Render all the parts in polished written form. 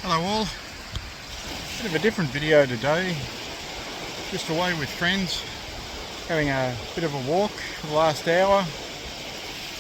Hello all, bit of a different video today, just away with friends, having a bit of a walk for the last hour,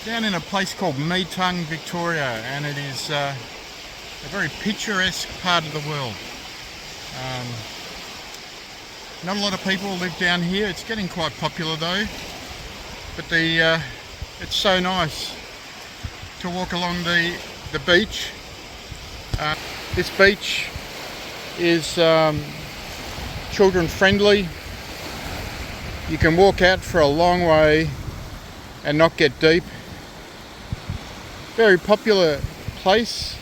down in a place called Metung, Victoria, and it is a very picturesque part of the world. Not a lot of people live down here. It's getting quite popular though, but it's so nice to walk along the beach. This beach is children friendly. You can walk out for a long way and not get deep. Very popular place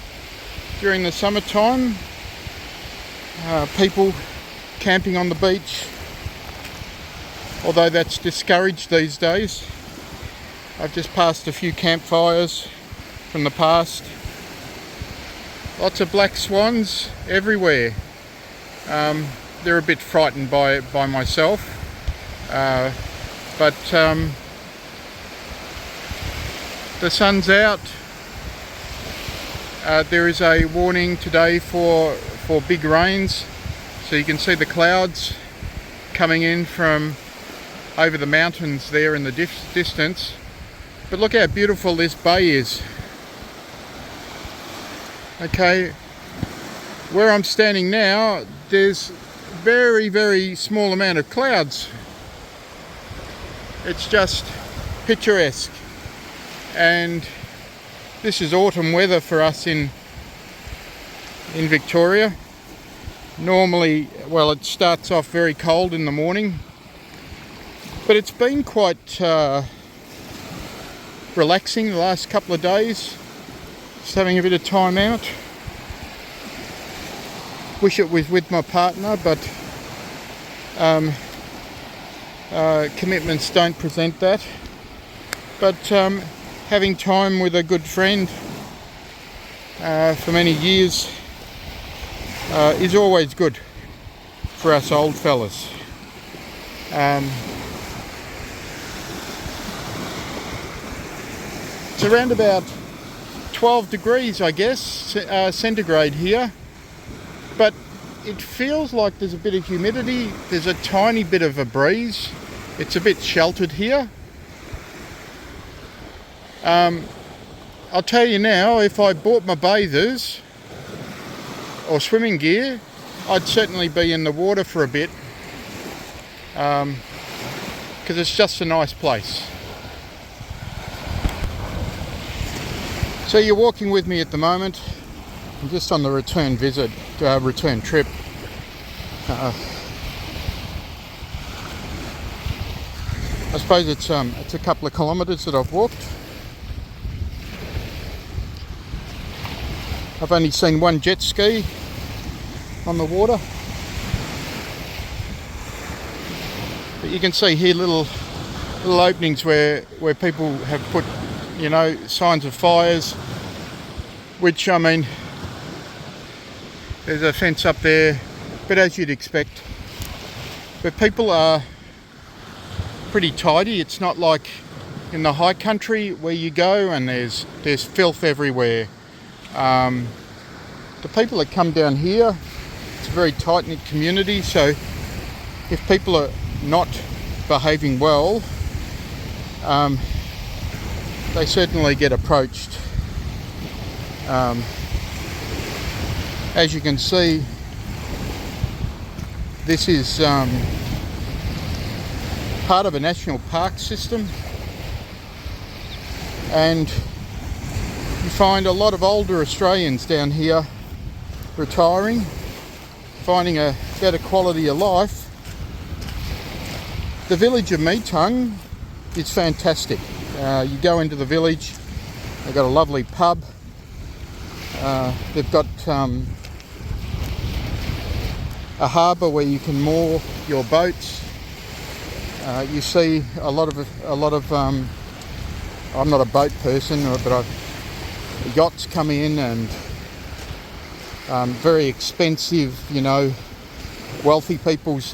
during the summertime. People camping on the beach, although that's discouraged these days. I've just passed a few campfires from the past. Lots of black swans everywhere. They're a bit frightened by myself, but the sun's out. There is a warning today for big rains, so you can see the clouds coming in from over the mountains there in the distance. But look how beautiful this bay is. Okay, where I'm standing now, there's very small amount of clouds. It's just picturesque, and this is autumn weather for us in Victoria. Normally, well, it starts off very cold in the morning, but it's been quite relaxing the last couple of days. Just having a bit of time out. Wish it was with my partner, but commitments don't present that. But having time with a good friend for many years is always good for us old fellas. It's around about 12 degrees, I guess, centigrade here, but it feels like there's a bit of humidity. There's a tiny bit of a breeze. It's a bit sheltered here. I'll tell you now, if I bought my bathers or swimming gear, I'd certainly be in the water for a bit, because it's just a nice place. So you're walking with me at the moment. I'm just on the return trip. I suppose it's a couple of kilometres that I've walked. I've only seen one jet ski on the water, but you can see here little openings where people have put, you know, signs of fires, which, I mean, there's a fence up there, but as you'd expect. But people are pretty tidy. It's not like in the high country where you go and there's filth everywhere. The people that come down here, it's a very tight-knit community, so if people are not behaving well, they certainly get approached. As you can see, this is part of a national park system, and you find a lot of older Australians down here retiring, finding a better quality of life. The village of Metung is fantastic. You go into the village, they've got a lovely pub, they've got a harbour where you can moor your boats. You see a lot of I'm not a boat person, but yachts come in, and very expensive, you know, wealthy people's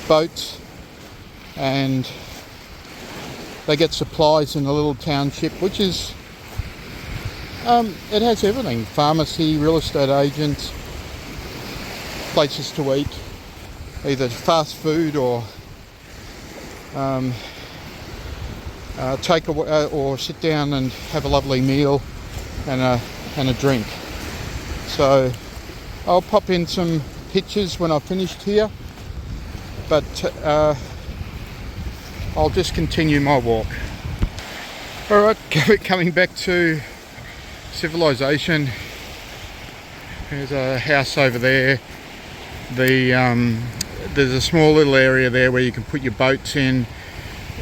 boats, and they get supplies in a little township, which is It has everything: pharmacy, real estate agents, places to eat, either fast food or take away, or sit down and have a lovely meal and a drink. So I'll pop in some pictures when I've finished here, but I'll just continue my walk. Alright, coming back to civilization. There's a house over there. There's a small little area there where you can put your boats in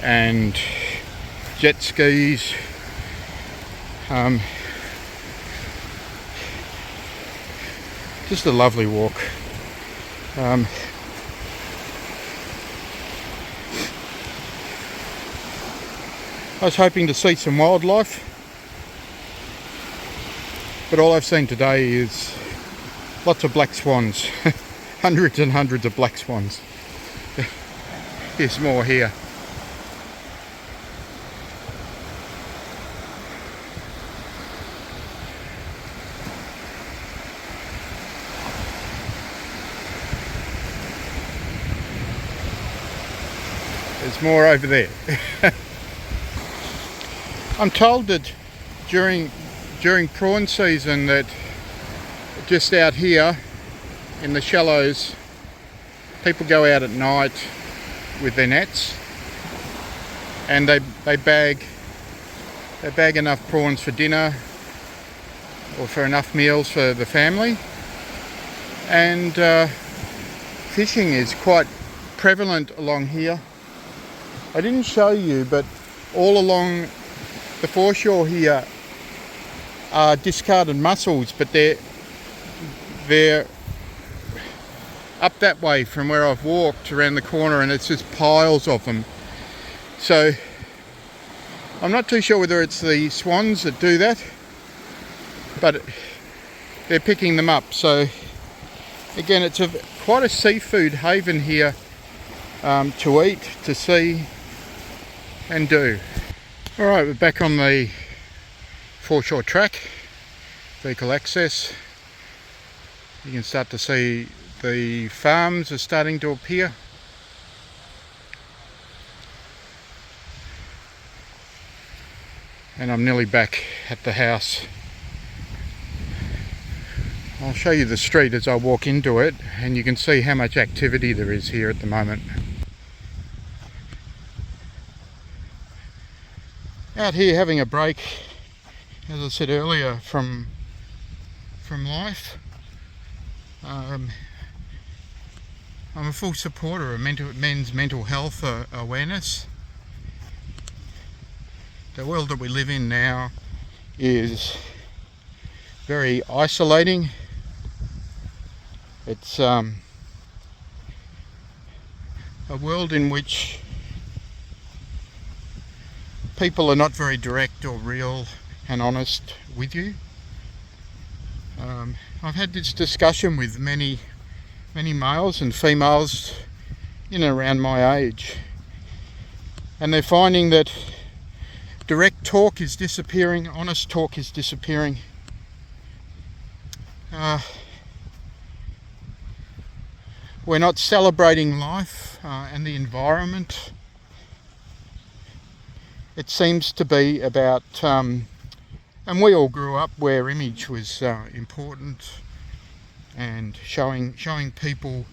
and jet skis. Just a lovely walk. I was hoping to see some wildlife, but all I've seen today is lots of black swans. Hundreds and hundreds of black swans. There's more here. There's more over there. I'm told that during prawn season that just out here in the shallows, people go out at night with their nets and they bag enough prawns for dinner or for enough meals for the family. And fishing is quite prevalent along here. I didn't show you, but all along the foreshore here are discarded mussels, but they're up that way from where I've walked around the corner, and it's just piles of them. So I'm not too sure whether it's the swans that do that, but they're picking them up. So again, it's quite a seafood haven here, to eat, to see and do. Alright, we're back on the Foreshore track, vehicle access. You can start to see the farms are starting to appear. And I'm nearly back at the house. I'll show you the street as I walk into it, and you can see how much activity there is here at the moment. Out here having a break, as I said earlier, from life. I'm a full supporter of men's mental health awareness. The world that we live in now is very isolating. It's a world in which people are not very direct or real and honest with you. I've had this discussion with many males and females in and around my age, and they're finding that direct talk is disappearing, honest talk is disappearing. We're not celebrating life and the environment. It seems to be about, and we all grew up where image was important, and showing people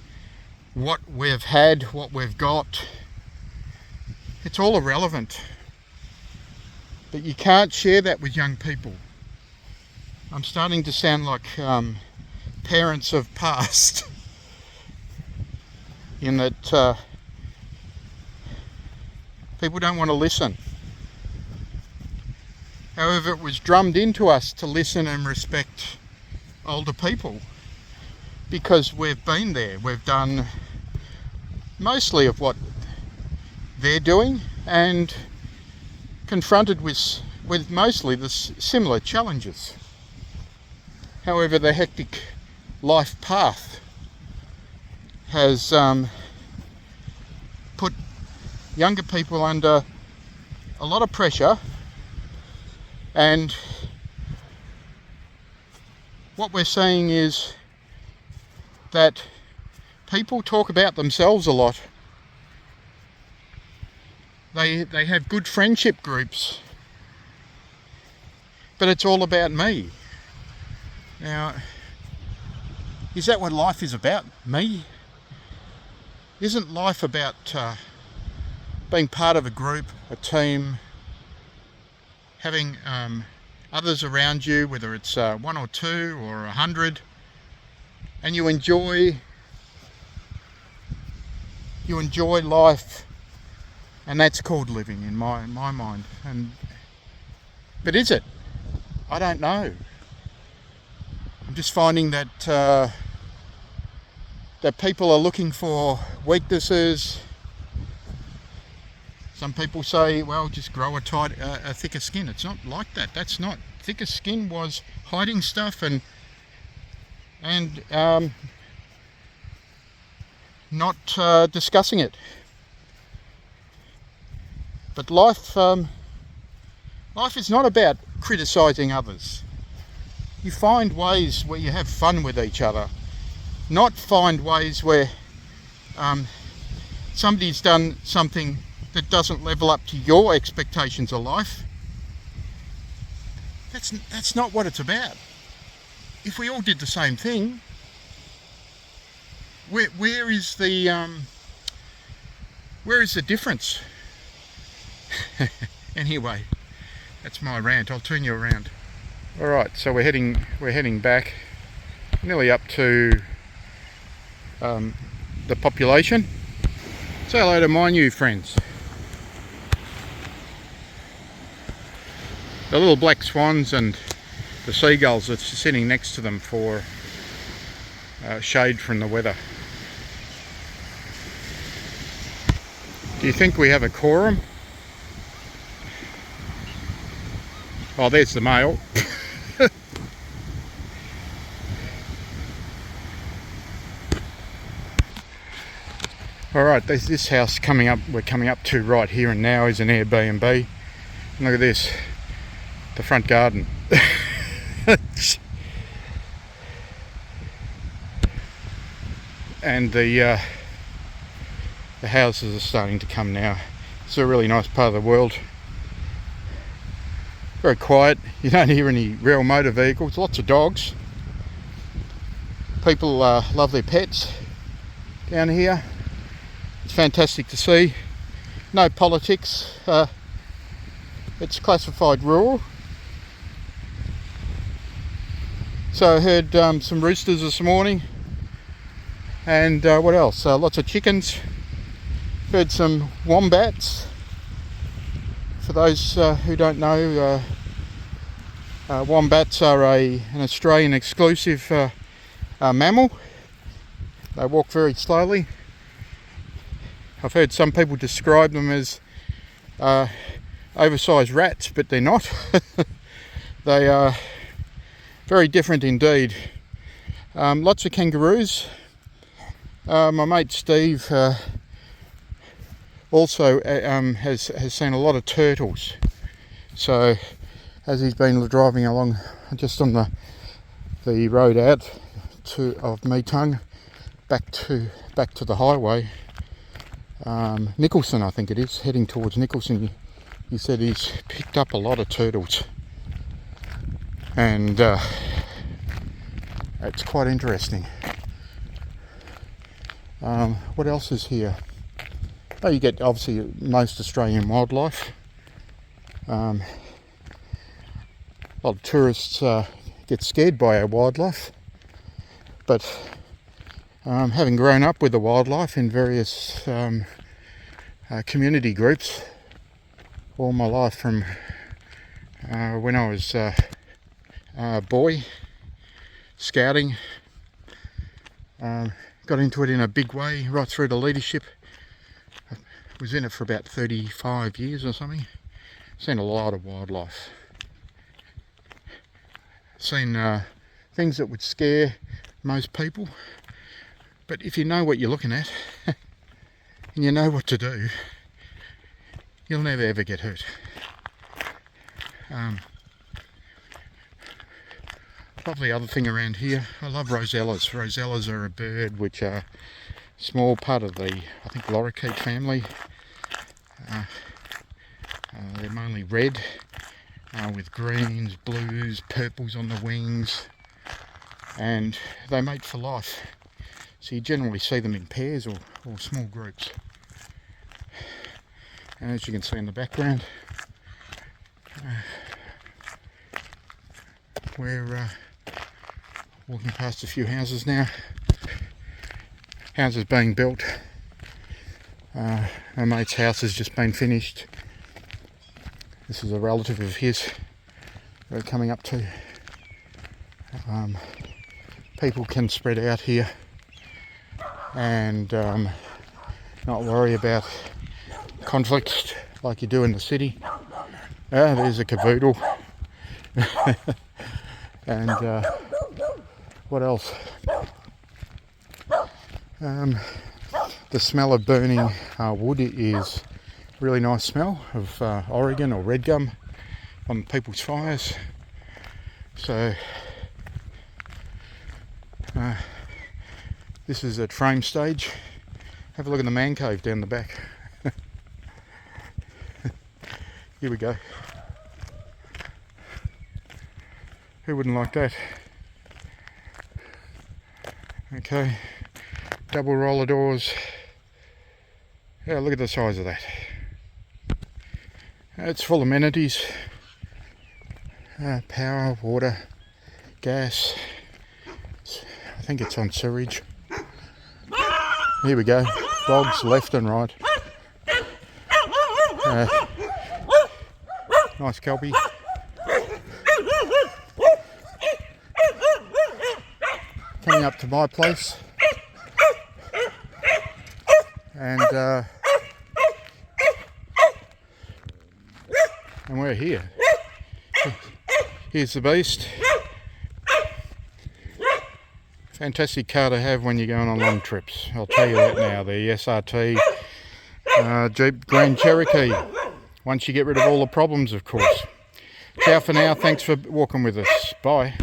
what we've had, what we've got. It's all irrelevant. But you can't share that with young people. I'm starting to sound like parents of past, in that people don't want to listen. However, it was drummed into us to listen and respect older people because we've been there. We've done mostly of what they're doing and confronted with mostly the similar challenges. However, the hectic life path has put younger people under a lot of pressure, and what we're seeing is that people talk about themselves a lot. They have good friendship groups, but it's all about me. Now, is that what life is about? Me? Isn't life about being part of a group, a team, having others around you, whether it's 1 or 2 or 100, and you enjoy life, and that's called living in my mind. But is it? I don't know. I'm just finding that that people are looking for weaknesses. Some people say, well, just grow a thicker skin. It's not like that. That's not. Thicker skin was hiding stuff and not discussing it. But life is not about criticising others. You find ways where you have fun with each other, not find ways where somebody's done something that doesn't level up to your expectations of life. That's not what it's about. If we all did the same thing, where is the difference? Anyway, that's my rant. I'll turn you around. All right, so we're heading back, nearly up to the population. Say hello to my new friends. The little black swans and the seagulls that's sitting next to them for shade from the weather. Do you think we have a quorum? Oh, there's the male. All right, there's this house we're coming up to right here and now is an Airbnb. And look at this, the front garden. And the houses are starting to come now. It's a really nice part of the world. Very quiet. You don't hear any real motor vehicles. Lots of dogs. People love their pets down here. It's fantastic to see. No politics. It's classified rural. So I heard some roosters this morning. And what else? Lots of chickens. Heard some wombats. For those who don't know, wombats are an Australian exclusive mammal. They walk very slowly. I've heard some people describe them as oversized rats, but they're not. They are very different indeed. Lots of kangaroos. My mate Steve also has seen a lot of turtles. So as he's been driving along just on the road out of Metung back to the highway, Nicholson I think it is, heading towards Nicholson, he said he's picked up a lot of turtles, and it's quite interesting. What else is here? Oh, you get obviously most Australian wildlife. A lot of tourists get scared by our wildlife, but having grown up with the wildlife in various community groups all my life, from when I was a boy scouting, got into it in a big way right through to leadership. I was in it for about 35 years or something. Seen a lot of wildlife. Seen things that would scare most people, but if you know what you're looking at and you know what to do, you'll never ever get hurt. Lovely other thing around here, I love rosellas. Rosellas are a bird which are a small part of the, I think, lorikeet family. They're mainly red with greens, blues, purples on the wings, and they mate for life. So you generally see them in pairs or small groups. And as you can see in the background, we're walking past a few houses now. Houses being built. Our mate's house has just been finished. This is a relative of his we're coming up to. People can spread out here and not worry about conflicts like you do in the city. There's a cavoodle. And what else? The smell of burning wood is a really nice smell of Oregon or red gum on people's fires. So this is at frame stage. Have a look at the man cave down the back. Here we go. Who wouldn't like that? Okay, double roller doors. Yeah, look at the size of that. It's full of amenities. Power, water, gas. I think it's on sewage. Here we go. Dogs left and right. Nice kelpie. Coming up to my place. And we're here. Here's the beast. Fantastic car to have when you're going on long trips. I'll tell you that now. The SRT Jeep Grand Cherokee. Once you get rid of all the problems, of course. Ciao for now. Thanks for walking with us. Bye.